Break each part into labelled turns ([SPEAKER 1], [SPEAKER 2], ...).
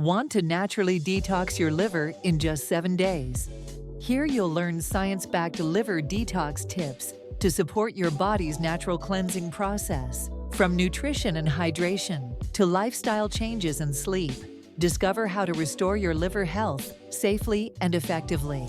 [SPEAKER 1] Want to naturally detox your liver in just 7 days? Here you'll learn science-backed liver detox tips to support your body's natural cleansing process. From nutrition and hydration to lifestyle changes and sleep, discover how to restore your liver health safely and effectively.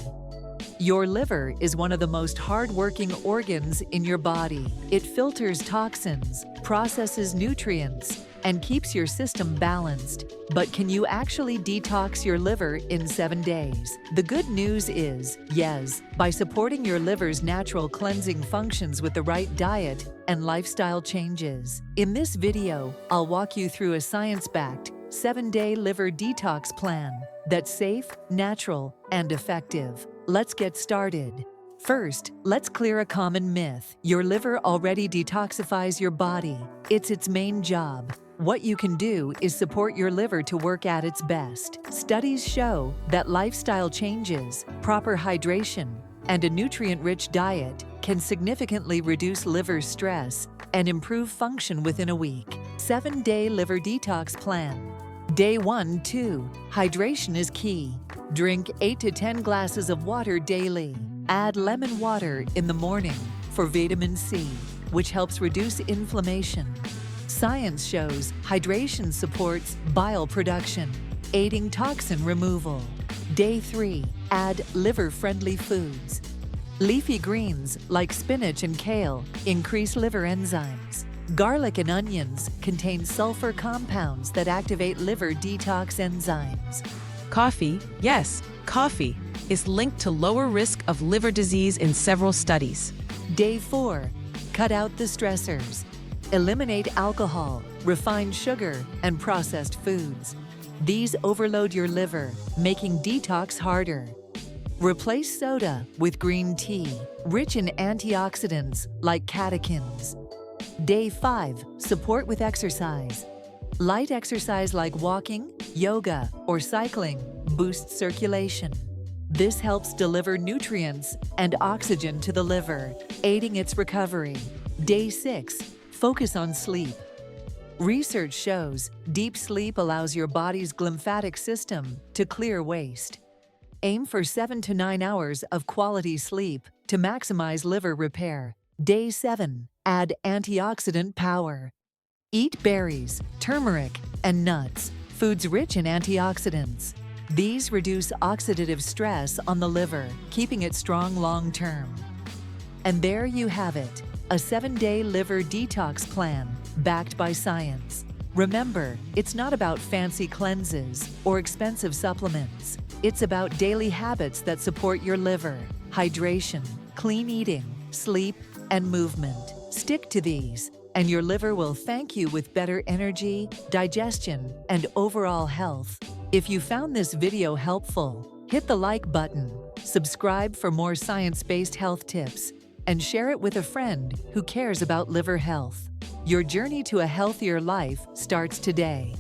[SPEAKER 1] Your liver is one of the most hard-working organs in your body. It filters toxins, processes nutrients, and keeps your system balanced. But can you actually detox your liver in 7 days? The good news is, yes, by supporting your liver's natural cleansing functions with the right diet and lifestyle changes. In this video, I'll walk you through a science-backed 7-day liver detox plan that's safe, natural, and effective. Let's get started. First, let's clear a common myth. Your liver already detoxifies your body. It's its main job. What you can do is support your liver to work at its best. Studies show that lifestyle changes, proper hydration, and a nutrient-rich diet can significantly reduce liver stress and improve function within a week. 7-day liver detox plan. Day 1-2. Hydration is key. Drink 8 to 10 glasses of water daily. Add lemon water in the morning for vitamin C, which helps reduce inflammation. Science shows hydration supports bile production, aiding toxin removal. Day 3. Add liver-friendly foods. Leafy greens like spinach and kale increase liver enzymes. Garlic and onions contain sulfur compounds that activate liver detox enzymes.
[SPEAKER 2] Coffee, yes, coffee, is linked to lower risk of liver disease in several studies.
[SPEAKER 1] Day 4. Cut out the stressors. Eliminate alcohol, refined sugar, and processed foods. These overload your liver, making detox harder. Replace soda with green tea, rich in antioxidants like catechins. Day 5. Support with exercise. Light exercise like walking, yoga, or cycling boosts circulation. This helps deliver nutrients and oxygen to the liver, aiding its recovery. Day 6. Focus on sleep. Research shows deep sleep allows your body's glymphatic system to clear waste. Aim for 7 to 9 hours of quality sleep to maximize liver repair. Day 7. Add antioxidant power. Eat berries, turmeric, and nuts, foods rich in antioxidants. These reduce oxidative stress on the liver, keeping it strong long-term. And there you have it, a 7-day liver detox plan backed by science. Remember, it's not about fancy cleanses or expensive supplements. It's about daily habits that support your liver: hydration, clean eating, sleep, and movement. Stick to these, and your liver will thank you with better energy, digestion, and overall health. If you found this video helpful, hit the like button, subscribe for more science-based health tips, and share it with a friend who cares about liver health. Your journey to a healthier life starts today.